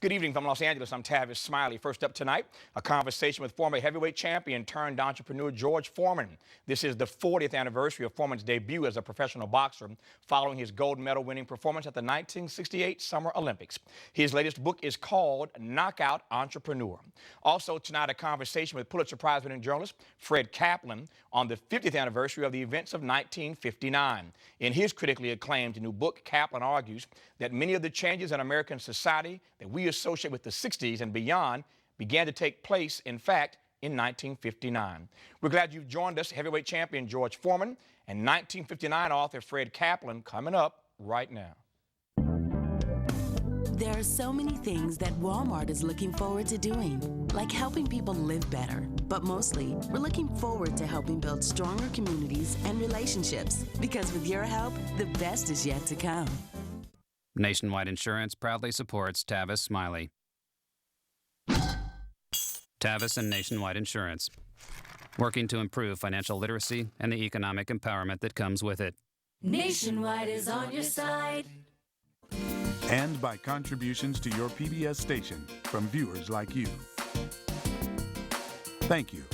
Good evening from Los Angeles. I'm Tavis Smiley. First up tonight, a conversation with former heavyweight champion turned entrepreneur George Foreman. This is the 40th anniversary of Foreman's debut as a professional boxer following his gold medal winning performance at the 1968 Summer Olympics. His latest book is called Knockout Entrepreneur. Also tonight, a conversation with Pulitzer Prize-winning journalist Fred Kaplan on the 50th anniversary of the events of 1959. In his critically acclaimed new book, Kaplan argues that many of the changes in American society that we associate with the 60s and beyond began to take place, in fact, in 1959. We're glad you've joined us, heavyweight champion George Foreman and 1959 author Fred Kaplan, coming up right now. There are so many things that Walmart is looking forward to doing, like helping people live better. But mostly, we're looking forward to helping build stronger communities and relationships, because with your help, the best is yet to come. Nationwide Insurance proudly supports Tavis Smiley. Tavis and Nationwide Insurance, working to improve financial literacy and the economic empowerment that comes with it. Nationwide is on your side. And by contributions to your PBS station from viewers like you. Thank you.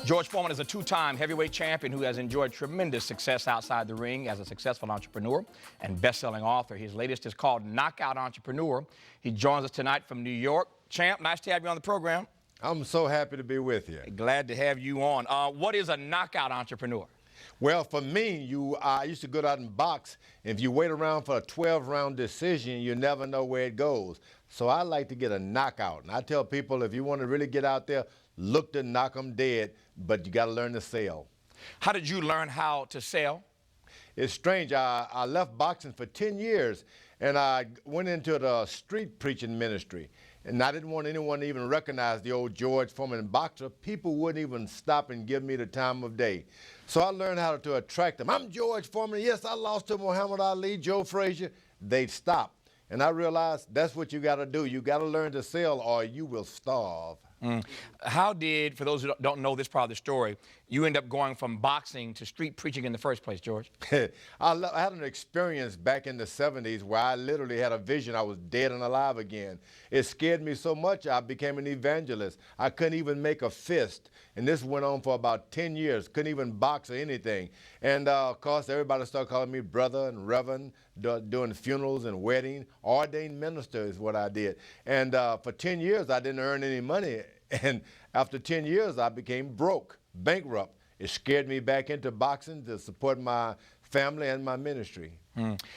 George Foreman is a two-time heavyweight champion who has enjoyed tremendous success outside the ring as a successful entrepreneur and best-selling author. His latest is called Knockout Entrepreneur. He joins us tonight from New York. Champ, nice to have you on the program. I'm so happy to be with you. Glad to have you on. What is a knockout entrepreneur? Well, for me, I used to go out and box. If you wait around for a 12-round decision, you never know where it goes. So I like to get a knockout. And I tell people, if you want to really get out there, look to knock them dead, but you got to learn to sell. How did you learn how to sell? It's strange. I left boxing for 10 years, and I went into the street preaching ministry. And I didn't want anyone to even recognize the old George Foreman boxer. People wouldn't even stop and give me the time of day. So I learned how to attract them. I'm George Foreman. Yes, I lost to Muhammad Ali, Joe Frazier. They'd stop. And I realized that's what you got to do. You got to learn to sell or you will starve. How did, for those who don't know this part of the story, you end up going from boxing to street preaching in the first place, George? I had an experience back in the 70s where I literally had a vision I was dead and alive again. It scared me so much I became an evangelist. I couldn't even make a fist. And this went on for about 10 years. Couldn't even box or anything. And of course, everybody started calling me brother and reverend, doing funerals and weddings. Ordained minister is what I did. And for 10 years, I didn't earn any money. And after 10 years, I became broke, bankrupt. It scared me back into boxing to support my family and my ministry.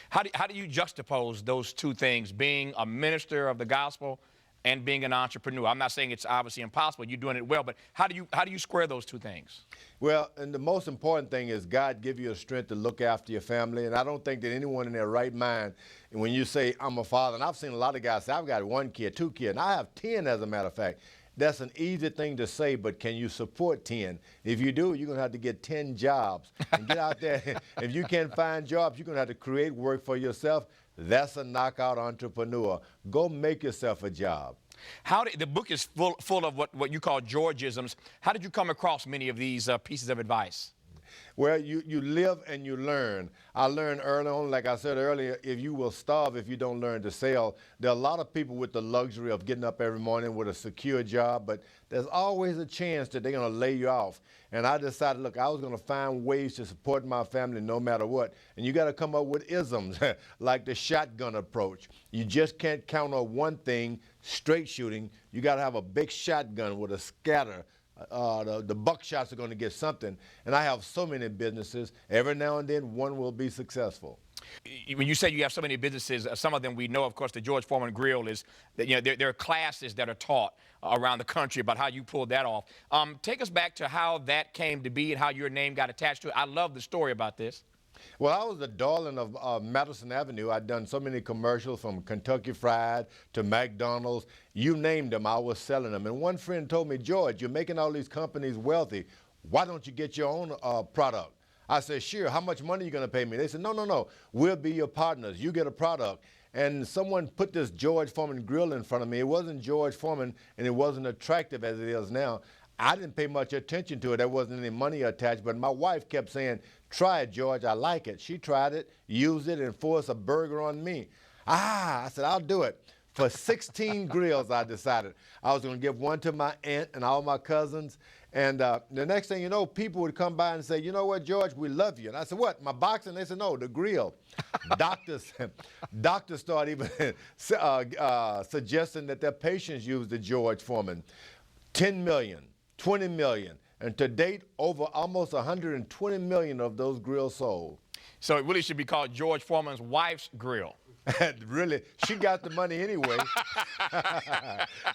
How do you juxtapose those two things, being a minister of the gospel and being an entrepreneur? I'm not saying it's obviously impossible. You're doing it well, but how do you square those two things? Well, and the most important thing is God give you the strength to look after your family. And I don't think that anyone in their right mind, and when you say, I'm a father, and I've seen a lot of guys say, I've got 1 kid, 2 kids, and I have 10 as a matter of fact. That's an easy thing to say, but can you support 10? If you do, you're going to have to get 10 jobs. And get out there. If you can't find jobs, you're going to have to create work for yourself. That's a knockout entrepreneur. Go make yourself a job. The book is full of what you call Georgisms. How did you come across many of these pieces of advice? Well, you live and you learn. I learned early on, like I said earlier, if you will starve if you don't learn to sell. There are a lot of people with the luxury of getting up every morning with a secure job, but there's always a chance that they're going to lay you off. And I decided, look, I was going to find ways to support my family no matter what. And you got to come up with isms, like the shotgun approach. You just can't count on one thing, straight shooting. You got to have a big shotgun with a scatter. The buckshots are going to get something. And I have so many businesses. Every now and then, one will be successful. When you say you have so many businesses, some of them we know, of course, the George Foreman Grill is, there are classes that are taught around the country about how you pulled that off. Take us back to how that came to be and how your name got attached to it. I love the story about this. Well, I was the darling of Madison Avenue. I'd done so many commercials from Kentucky Fried to McDonald's. You named them, I was selling them. And one friend told me, George, you're making all these companies wealthy. Why don't you get your own product? I said, sure, how much money are you going to pay me? They said, no, we'll be your partners. You get a product. and someone put this George Foreman grill in front of me. It wasn't George Foreman, and it wasn't attractive as it is now. I didn't pay much attention to it. There wasn't any money attached, but my wife kept saying, "Try it, George, I like it." She tried it, used it, and forced a burger on me. I said, "I'll do it." For 16 grills, I decided I was going to give one to my aunt and all my cousins. And the next thing you know, people would come by and say, "You know what, George, we love you." And I said, "What, my boxing?" They said, "No, the grill." Doctors started even suggesting that their patients use the George Foreman. 10 million, 20 million, and to date, over almost 120 million of those grills sold. So it really should be called George Foreman's wife's grill. Really, she got the money anyway.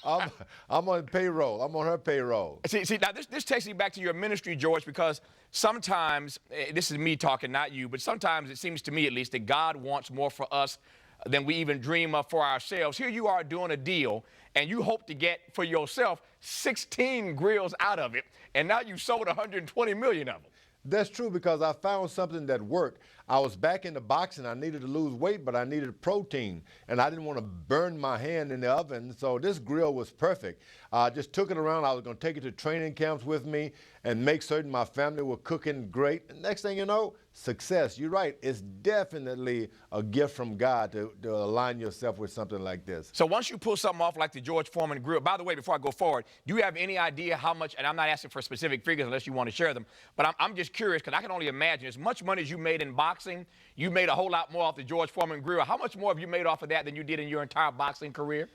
I'm on payroll. I'm on her payroll. See, now this takes me back to your ministry, George, because sometimes, this is me talking, not you, but sometimes it seems to me at least that God wants more for us than we even dream of for ourselves. Here you are doing a deal, and you hope to get for yourself 16 grills out of it, and now you sold 120 million of them. That's true, because I found something that worked. I was back into boxing. I needed to lose weight, but I needed protein, and I didn't want to burn my hand in the oven, so this grill was perfect. I just took it around. I was going to take it to training camps with me and make certain my family were cooking great. And next thing you know, success. You're right. It's definitely a gift from God to align yourself with something like this. So once you pull something off like the George Foreman grill, by the way, before I go forward, do you have any idea how much, and I'm not asking for specific figures unless you want to share them, but I'm just curious, because I can only imagine as much money as you made in boxing, you made a whole lot more off the George Foreman grill. How much more have you made off of that than you did in your entire boxing career?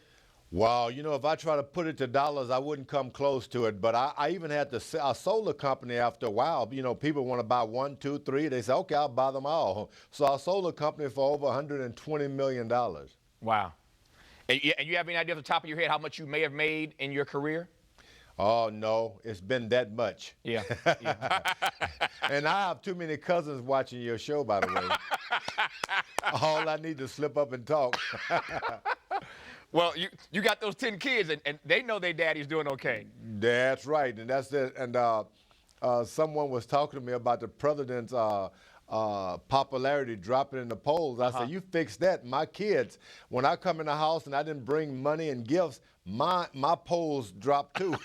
Wow, you know, if I try to put it to dollars, I wouldn't come close to it. But I even had to I sold the company after a while. You know, people want to buy 1, 2, 3. They say, "Okay, I'll buy them all." So I sold the company for over $120 million. Wow. And you have any idea off the top of your head how much you may have made in your career? Oh, no, it's been that much. Yeah. And I have too many cousins watching your show, by the way. All I need to slip up and talk. Well, you got those 10 kids, and they know their daddy's doing okay. That's right, and that's it. And someone was talking to me about the president's popularity dropping in the polls. I said, "You fix that. My kids, when I come in the house and I didn't bring money and gifts, my polls drop too."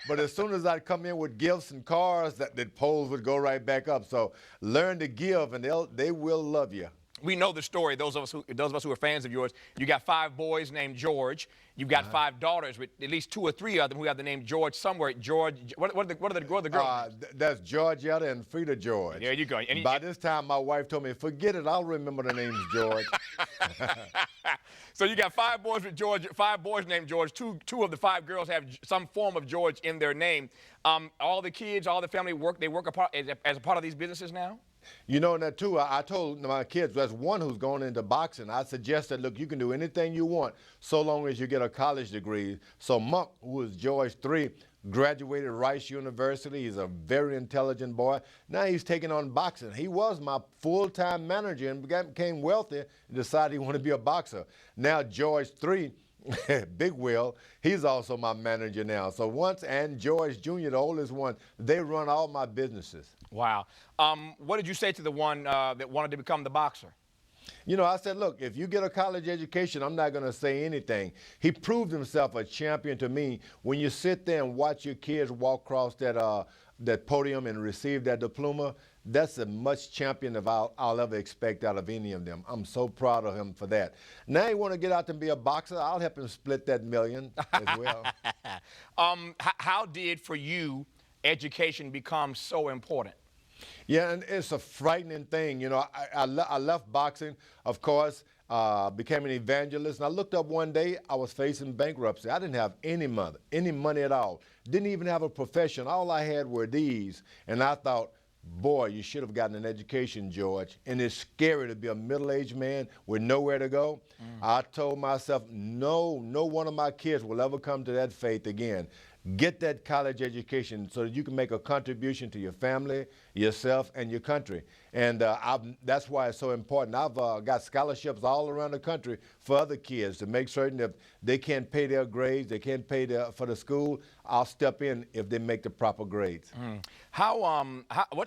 But as soon as I come in with gifts and cars, the polls would go right back up. So learn to give, and they will love you. We know the story, those of us who are fans of yours. You got 5 boys named George. You've got 5 daughters, with at least 2 or 3 of them who have the name George somewhere. George, what are the girls? That's Georgetta and Frida George. There you go. And by this time, my wife told me, "Forget it, I'll remember the names George." So you got 5 boys with George, 5 boys named George. Two of the 5 girls have some form of George in their name. All the kids, all the family work as a part of these businesses now? You know, and that too, I told my kids, there's one who's going into boxing. I suggested, look, you can do anything you want so long as you get a college degree. So Monk, who is George 3, graduated Rice University. He's a very intelligent boy. Now he's taking on boxing. He was my full-time manager and became wealthy and decided he wanted to be a boxer. Now George 3, Big Will, he's also my manager now. So and George Jr., the oldest one, they run all my businesses. Wow. What did you say to the one that wanted to become the boxer? You know, I said, look, if you get a college education, I'm not going to say anything. He proved himself a champion to me. When you sit there and watch your kids walk across that podium and receive that diploma, that's as much champion as I'll ever expect out of any of them. I'm so proud of him for that. Now he want to get out and be a boxer. I'll help him split that million as well. How did, for you, education become so important? Yeah, and it's a frightening thing. You know, I left boxing, of course, became an evangelist, and I looked up one day, I was facing bankruptcy. I didn't have any money at all. Didn't even have a profession. All I had were these, and I thought, boy, you should have gotten an education, George. And it's scary to be a middle-aged man with nowhere to go. I told myself, no one of my kids will ever come to that faith again. Get that college education so that you can make a contribution to your family, yourself, and your country. And that's why it's so important. I've got scholarships all around the country for other kids to make certain if they can't pay their grades, they can't pay for the school, I'll step in if they make the proper grades.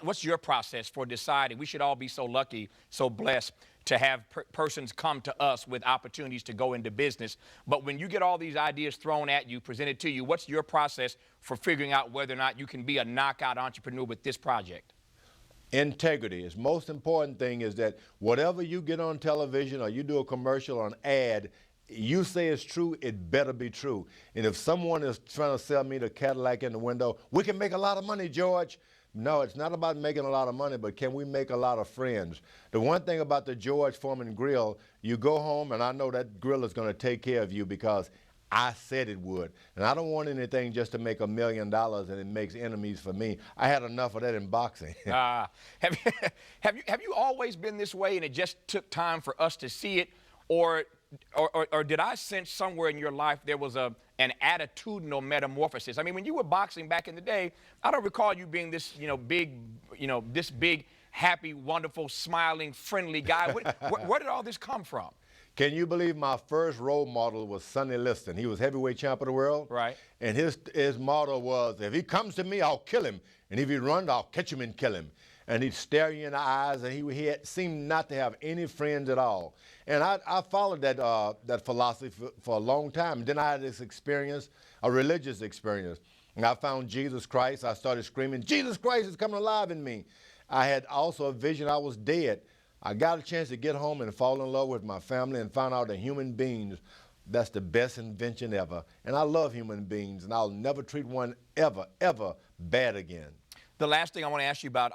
What's your process for deciding? We should all be so lucky, so blessed to have persons come to us with opportunities to go into business. But when you get all these ideas thrown at you, presented to you, what's your process for figuring out whether or not you can be a knockout entrepreneur with this project? Integrity is most important thing is that whatever you get on television or you do a commercial or an ad, you say it's true, it better be true. And if someone is trying to sell me the Cadillac in the window, we can make a lot of money, George. No, it's not about making a lot of money, but can we make a lot of friends? The one thing about the George Foreman grill, you go home and I know that grill is going to take care of you because I said it would. And I don't want anything just to make $1 million and it makes enemies for me. I had enough of that in boxing. Have you always been this way and it just took time for us to see it? Or did I sense somewhere in your life there was an attitudinal metamorphosis? I mean, when you were boxing back in the day, I don't recall you being this, this big, happy, wonderful, smiling, friendly guy. Where did all this come from? Can you believe my first role model was Sonny Liston? He was heavyweight champ of the world. Right. And his motto was, if he comes to me, I'll kill him. And if he runs, I'll catch him and kill him. And he'd stare you in the eyes, and he seemed not to have any friends at all. And I followed that philosophy for a long time. And then I had this experience, a religious experience. And I found Jesus Christ. I started screaming, Jesus Christ is coming alive in me. I had also a vision I was dead. I got a chance to get home and fall in love with my family and found out that human beings, that's the best invention ever. And I love human beings, and I'll never treat one ever bad again. The last thing I want to ask you about,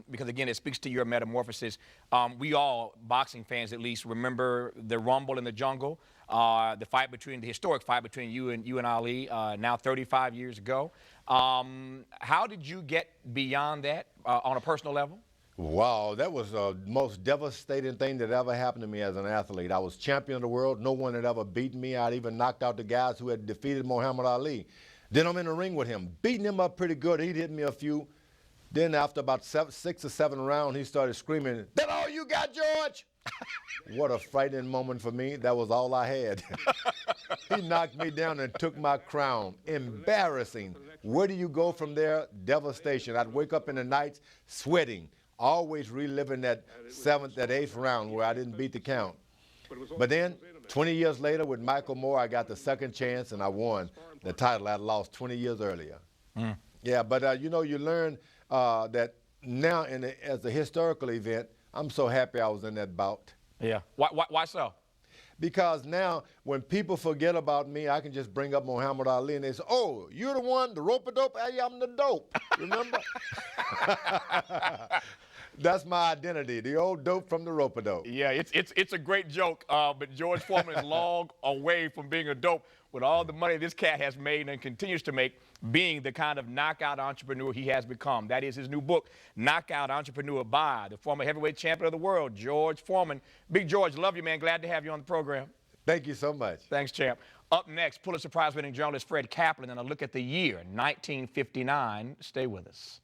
because again, it speaks to your metamorphosis. We all, boxing fans at least, remember the Rumble in the Jungle, the historic fight between you and Ali, now 35 years ago. How did you get beyond that on a personal level? Wow, that was the most devastating thing that ever happened to me as an athlete. I was champion of the world. No one had ever beaten me. I'd even knocked out the guys who had defeated Muhammad Ali. Then I'm in the ring with him, beating him up pretty good. He'd hit me a few. Then after about 6 or 7 rounds, he started screaming, "That all you got, George?" What a frightening moment for me. That was all I had. He knocked me down and took my crown. Embarrassing. Where do you go from there? Devastation. I'd wake up in the nights sweating, always reliving that 7th, that 8th round where I didn't beat the count. But then, 20 years later with Michael Moore, I got the second chance and I won the title I'd lost 20 years earlier. Yeah, but you learn that now as a historical event, I'm so happy I was in that bout. Yeah. Why so? Because now when people forget about me, I can just bring up Muhammad Ali and they say, "Oh, you're the one, the rope-a-dope? Hey, I'm the dope." Remember? That's my identity, the old dope from the rope-a-dope. Yeah, it's a great joke, but George Foreman is long away from being a dope with all the money this cat has made and continues to make, being the kind of knockout entrepreneur he has become. That is his new book, Knockout Entrepreneur, by the former heavyweight champion of the world, George Foreman. Big George, love you, man. Glad to have you on the program. Thank you so much. Thanks, champ. Up next, Pulitzer Prize-winning journalist Fred Kaplan and a look at the year 1959. Stay with us.